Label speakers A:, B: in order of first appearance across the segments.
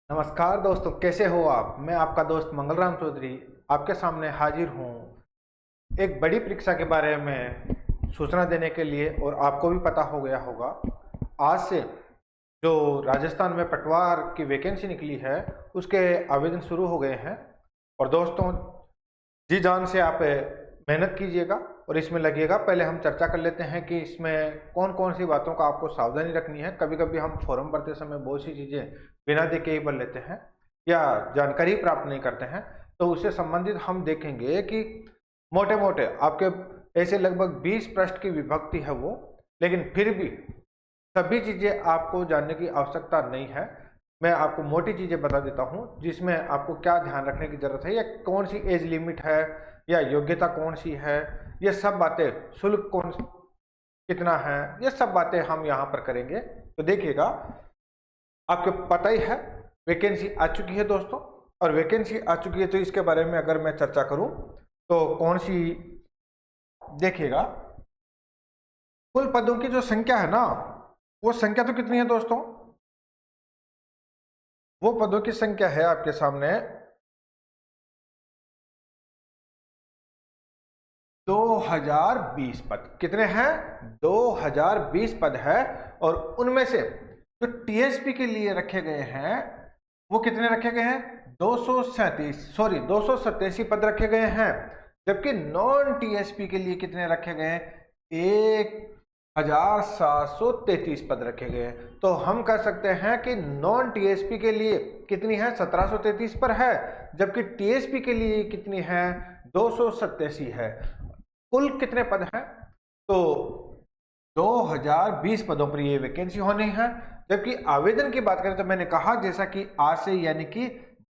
A: नमस्कार दोस्तों, कैसे हो आप। मैं आपका दोस्त मंगलराम चौधरी आपके सामने हाजिर हूँ एक बड़ी परीक्षा के बारे में सूचना देने के लिए। और आपको भी पता हो गया होगा, आज से जो राजस्थान में पटवार की वैकेंसी निकली है उसके आवेदन शुरू हो गए हैं। और दोस्तों, जी जान से आप मेहनत कीजिएगा और इसमें लगिएगा। पहले हम चर्चा कर लेते हैं कि इसमें कौन कौन सी बातों का आपको सावधानी रखनी है। कभी कभी हम फॉर्म भरते समय बहुत सी चीज़ें बिना देखे ही भर लेते हैं या जानकारी प्राप्त नहीं करते हैं, तो उससे संबंधित हम देखेंगे कि मोटे मोटे आपके ऐसे लगभग 20 पृष्ठ की विभक्ति है वो, लेकिन फिर भी सभी चीज़ें आपको जानने की आवश्यकता नहीं है। मैं आपको मोटी चीज़ें बता देता हूँ जिसमें आपको क्या ध्यान रखने की ज़रूरत है, या कौन सी एज लिमिट है, या योग्यता कौन सी है, ये सब बातें, शुल्क कौन कितना है, ये सब बातें हम यहाँ पर करेंगे। तो देखिएगा, आपको पता ही है वैकेंसी आ चुकी है दोस्तों। और वैकेंसी आ चुकी है तो इसके बारे में अगर मैं चर्चा करूँ तो कौन सी, देखिएगा कुल पदों की जो संख्या है ना, वो संख्या तो कितनी है दोस्तों, वो पदों की संख्या है आपके सामने 2020 पद। कितने हैं? 2020 पद है। और उनमें से जो टीएसपी के लिए रखे गए हैं वो कितने रखे गए हैं? 287 पद रखे गए हैं। जबकि नॉन टीएसपी के लिए कितने रखे गए हैं? 1733 पद रखे गए हैं। तो हम कह सकते हैं कि नॉन टीएसपी के लिए कितनी है? 1733 पर है, जबकि टीएसपी के लिए कितनी है? 287 है। कुल कितने पद हैं? तो 2020 पदों पर ये वैकेंसी होनी है। जबकि आवेदन की बात करें तो मैंने कहा जैसा कि आज से यानी कि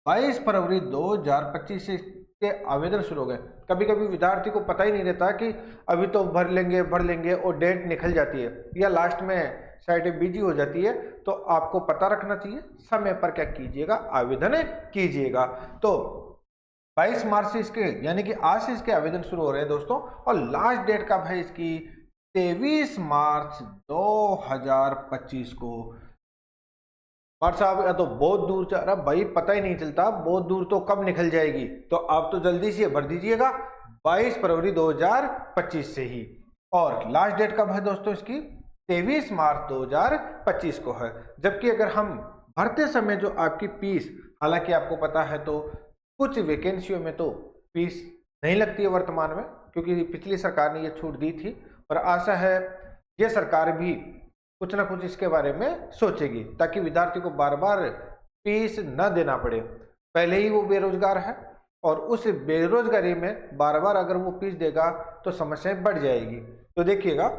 A: 22 फरवरी 2025 से के आवेदन शुरू हो गए। कभी कभी विद्यार्थी को पता ही नहीं रहता कि अभी तो भर लेंगे और डेट निकल जाती है या लास्ट में साइट बिजी हो जाती है। तो आपको पता रखना चाहिए, समय पर क्या कीजिएगा, आवेदन कीजिएगा। तो 22 मार्च से इसके यानी कि आज से इसके आवेदन शुरू हो रहे हैं दोस्तों। और लास्ट डेट कब है इसकी? 23 मार्च 2025 को। और साहब या तो बहुत दूर जा रहा भाई, पता ही नहीं चलता बहुत दूर तो कब निकल जाएगी। तो आप तो जल्दी से भर दीजिएगा 22 फरवरी 2025 से ही। और लास्ट डेट कब है दोस्तों इसकी? 23 मार्च 2025 को है। जबकि अगर हम भरते समय जो आपकी फीस, हालांकि आपको पता है तो कुछ वैकेंसियों में तो फीस नहीं लगती है वर्तमान में, क्योंकि पिछली सरकार ने ये छूट दी थी। और आशा है ये सरकार भी कुछ ना कुछ इसके बारे में सोचेगी, ताकि विद्यार्थी को बार बार फीस न देना पड़े। पहले ही वो बेरोजगार है और उस बेरोजगारी में बार बार अगर वो फीस देगा तो समस्याएं बढ़ जाएगी। तो देखिएगा,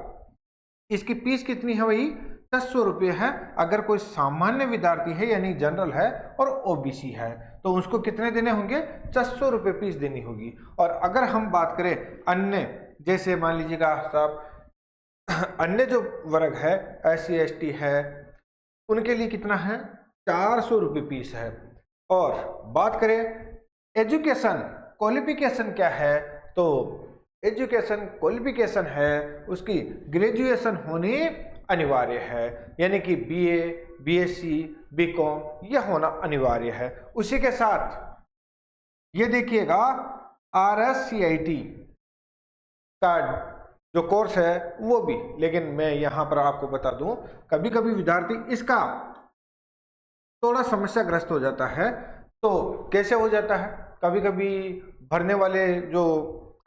A: इसकी फीस कितनी है? वही 600 रुपये है। अगर कोई सामान्य विद्यार्थी है यानी जनरल है और ओबीसी है तो उसको कितने देने होंगे? 600 रुपये फीस देनी होगी। और अगर हम बात करें अन्य, जैसे मान लीजिएगा साहब अन्य जो वर्ग है, SC ST है, उनके लिए कितना है? 400 रुपये फीस है। और बात करें एजुकेशन क्वालिफिकेशन क्या है, तो एजुकेशन क्वालिफिकेशन है उसकी ग्रेजुएशन होनी अनिवार्य है, यानी कि BA BSc BCom यह होना अनिवार्य है। उसी के साथ ये देखिएगा RSCIT का जो कोर्स है वो भी। लेकिन मैं यहाँ पर आपको बता दूं, कभी कभी विद्यार्थी इसका थोड़ा समस्याग्रस्त हो जाता है। तो कैसे हो जाता है? कभी कभी भरने वाले जो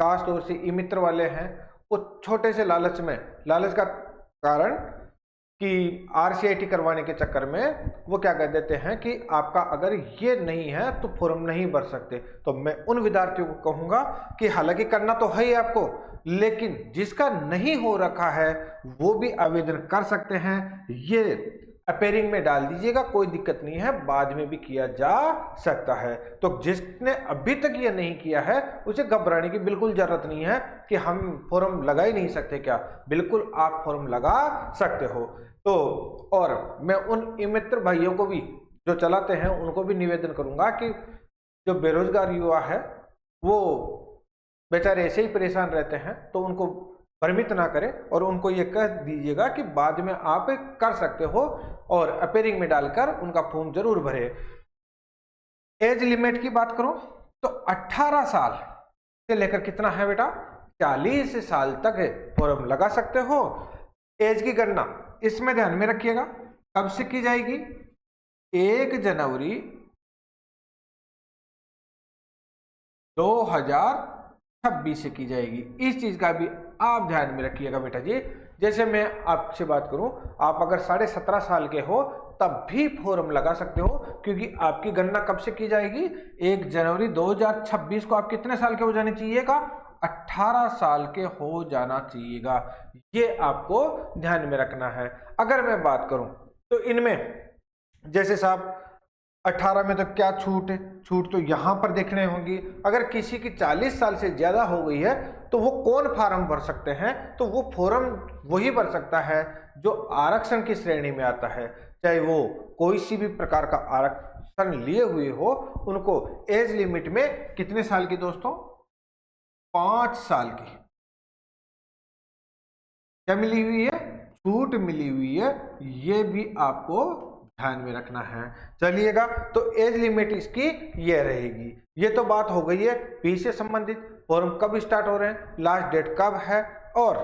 A: कास्ट और से ई मित्र वाले हैं, वो छोटे से लालच का कारण कि RCIT करवाने के चक्कर में वो क्या कर देते हैं कि आपका अगर ये नहीं है तो फॉर्म नहीं भर सकते। तो मैं उन विद्यार्थियों को कहूँगा कि हालांकि करना तो है ही आपको, लेकिन जिसका नहीं हो रखा है वो भी आवेदन कर सकते हैं। ये अपेयरिंग में डाल दीजिएगा, कोई दिक्कत नहीं है, बाद में भी किया जा सकता है। तो जिसने अभी तक ये नहीं किया है उसे घबराने की बिल्कुल जरूरत नहीं है कि हम फॉर्म लगा ही नहीं सकते क्या। बिल्कुल आप फॉर्म लगा सकते हो। तो और मैं उन ई मित्र भाइयों को भी जो चलाते हैं उनको भी निवेदन करूंगा कि जो बेरोजगार युवा है वो बेचारे ऐसे ही परेशान रहते हैं, तो उनको भ्रमित ना करें और उनको ये कह दीजिएगा कि बाद में आप कर सकते हो और अपेयरिंग में डालकर उनका फॉर्म जरूर भरे। एज लिमिट की बात करूं तो 18 साल से लेकर कितना है बेटा, 40 साल तक फॉर्म लगा सकते हो। एज की गणना इसमें ध्यान में रखिएगा कब से की जाएगी, 1 जनवरी 2026 से की जाएगी। इस चीज का भी आप ध्यान में रखिएगा बेटा जी। जैसे मैं आपसे बात करूं, आप अगर 17.5 साल के हो तब भी फॉर्म लगा सकते हो, क्योंकि आपकी गणना कब से की जाएगी, 1 जनवरी 2026 को आप कितने साल के हो जाने चाहिएगा, 18 साल के हो जाना चाहिएगा। ये आपको ध्यान में रखना है। अगर मैं बात करूं तो इनमें जैसे साहब 18 में तो क्या छूट है, छूट तो यहां पर देखने होंगी। अगर किसी की 40 साल से ज्यादा हो गई है तो वो कौन फार्म भर सकते हैं, तो वो फॉर्म वही भर सकता है जो आरक्षण की श्रेणी में आता है, चाहे वो कोई सी भी प्रकार का आरक्षण लिए हुए हो। उनको एज लिमिट में कितने साल की दोस्तों, 5 साल की क्या मिली हुई है, छूट मिली हुई है। ये भी आपको ध्यान में रखना है। चलिएगा, तो एज लिमिट इसकी ये रहेगी। ये तो बात हो गई है फी से संबंधित, फॉर्म कब स्टार्ट हो रहे हैं, लास्ट डेट कब है, और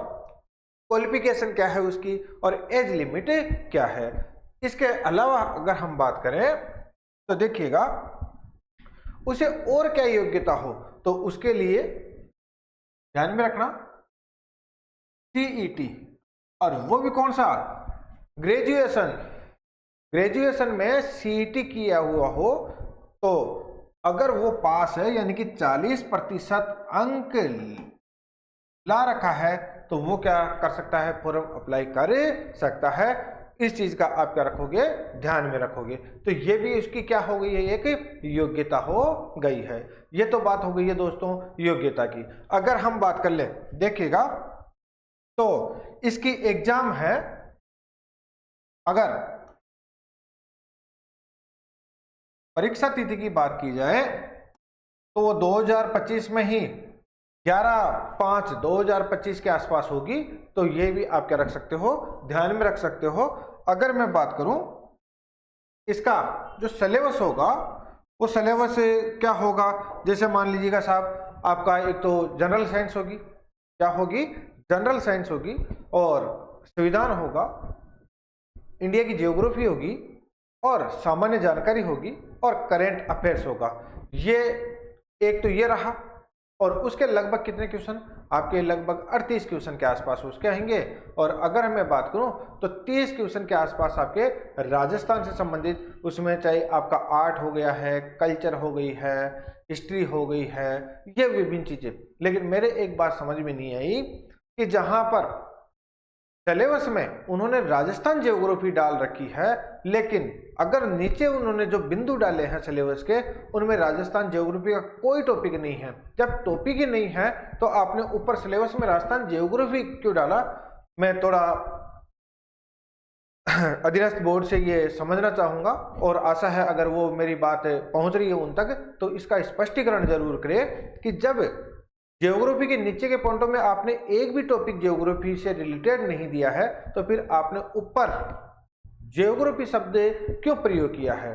A: क्वालिफिकेशन क्या है उसकी, और एज लिमिट क्या है। इसके अलावा अगर हम बात करें तो देखिएगा उसे और क्या योग्यता हो, तो उसके लिए ध्यान में रखना सीईटी, और वो भी कौन सा, ग्रेजुएशन। ग्रेजुएशन में सीईटी किया हुआ हो तो अगर वो पास है यानी कि 40% अंक ला रखा है तो वो क्या कर सकता है, फॉर्म अप्लाई कर सकता है। इस चीज का आप क्या रखोगे, ध्यान में रखोगे। तो ये भी इसकी क्या हो गई है, एक योग्यता हो गई है। ये तो बात हो गई है दोस्तों योग्यता की। अगर हम बात कर ले देखिएगा तो इसकी एग्जाम है, अगर परीक्षा तिथि की बात की जाए तो वो 2025 में ही 11/5/2025 के आसपास होगी। तो ये भी आप क्या रख सकते हो, ध्यान में रख सकते हो। अगर मैं बात करूं इसका जो सिलेबस होगा वो सिलेबस क्या होगा, जैसे मान लीजिएगा साहब आपका एक तो जनरल साइंस होगी, क्या होगी, जनरल साइंस होगी, और संविधान होगा, इंडिया की जियोग्राफी होगी, और सामान्य जानकारी होगी, और करंट अफेयर्स होगा। ये एक तो ये रहा, और उसके लगभग कितने क्वेश्चन, आपके लगभग 38 क्वेश्चन के आसपास उसके आएंगे। और अगर मैं बात करूं तो 30 क्वेश्चन के आसपास आपके राजस्थान से संबंधित, उसमें चाहे आपका आर्ट हो गया है, कल्चर हो गई है, हिस्ट्री हो गई है, ये विभिन्न चीजें। लेकिन मेरे एक बात समझ में नहीं आई कि जहां पर सिलेबस में उन्होंने राजस्थान जियोग्राफी डाल रखी है, लेकिन अगर नीचे उन्होंने जो बिंदु डाले हैं सिलेबस के उनमें राजस्थान जियोग्राफी का कोई टॉपिक नहीं है। जब टॉपिक ही नहीं है तो आपने ऊपर सिलेबस में राजस्थान जियोग्राफी क्यों डाला। मैं थोड़ा अधीनस्थ बोर्ड से ये समझना चाहूंगा, और आशा है अगर वो मेरी बात पहुंच रही है उन तक तो इसका स्पष्टीकरण जरूर करें कि जब ज्योग्राफी के नीचे के पॉइंटों में आपने एक भी टॉपिक ज्योग्राफी से रिलेटेड नहीं दिया है तो फिर आपने ऊपर ज्योग्राफी शब्द क्यों प्रयोग किया है।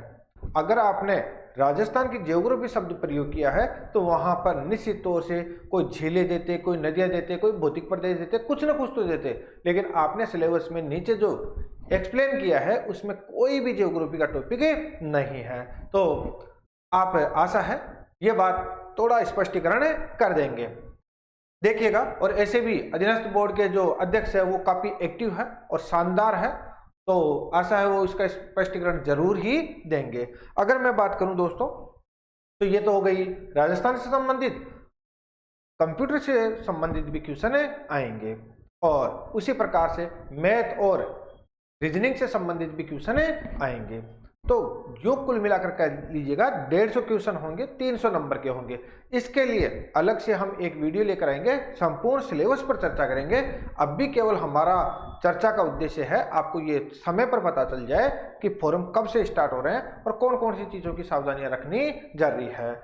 A: अगर आपने राजस्थान की ज्योग्राफी शब्द प्रयोग किया है तो वहां पर निश्चित तौर से कोई झीलें देते, कोई नदियां देते, कोई भौतिक प्रदेश देते, कुछ ना कुछ तो देते, लेकिन आपने सिलेबस में नीचे जो एक्सप्लेन किया है उसमें कोई भी ज्योग्राफी का टॉपिक नहीं है। तो आप आशा है ये बात थोड़ा स्पष्टीकरण कर देंगे। देखिएगा, और ऐसे भी अधीनस्थ बोर्ड के जो अध्यक्ष है वो काफी एक्टिव है और शानदार है, तो आशा है वो इसका स्पष्टीकरण जरूर ही देंगे। अगर मैं बात करूं दोस्तों तो ये तो हो गई राजस्थान से संबंधित, कंप्यूटर से संबंधित भी क्वेश्चन आएंगे, और उसी प्रकार से मैथ और रीजनिंग से संबंधित भी क्वेश्चन आएंगे। तो जो कुल मिलाकर कर लीजिएगा 150 क्वेश्चन होंगे, 300 नंबर के होंगे। इसके लिए अलग से हम एक वीडियो लेकर आएंगे, संपूर्ण सिलेबस पर चर्चा करेंगे। अब भी केवल हमारा चर्चा का उद्देश्य है आपको ये समय पर पता चल जाए कि फॉर्म कब से स्टार्ट हो रहे हैं और कौन कौन सी चीजों की सावधानियां रखनी जरूरी है।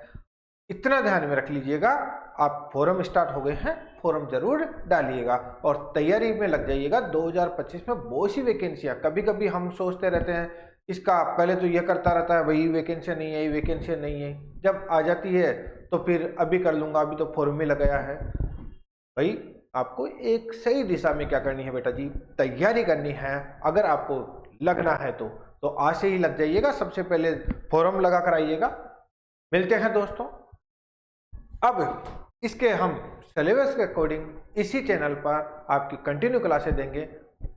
A: इतना ध्यान में रख लीजिएगा। आप फॉर्म स्टार्ट हो गए हैं, फॉर्म जरूर डालिएगा और तैयारी में लग जाइएगा। 2025 में बहुत सी वैकेंसियां, कभी कभी हम सोचते रहते हैं इसका पहले तो ये करता रहता है, वही वैकेंसी नहीं है, वैकेंसी नहीं है, जब आ जाती है तो फिर अभी कर लूँगा, अभी तो फॉर्म में लगाया है। भाई आपको एक सही दिशा में क्या करनी है बेटा जी, तैयारी करनी है। अगर आपको लगना है तो आज से ही लग जाइएगा, सबसे पहले फॉर्म लगा कर आइएगा। मिलते हैं दोस्तों। अब इसके हम सिलेबस के अकॉर्डिंग इसी चैनल पर आपकी कंटिन्यू क्लासेस देंगे।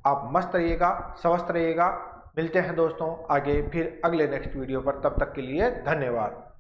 A: आप मस्त रहिएगा, स्वस्थ रहिएगा। मिलते हैं दोस्तों आगे फिर अगले नेक्स्ट वीडियो पर, तब तक के लिए धन्यवाद।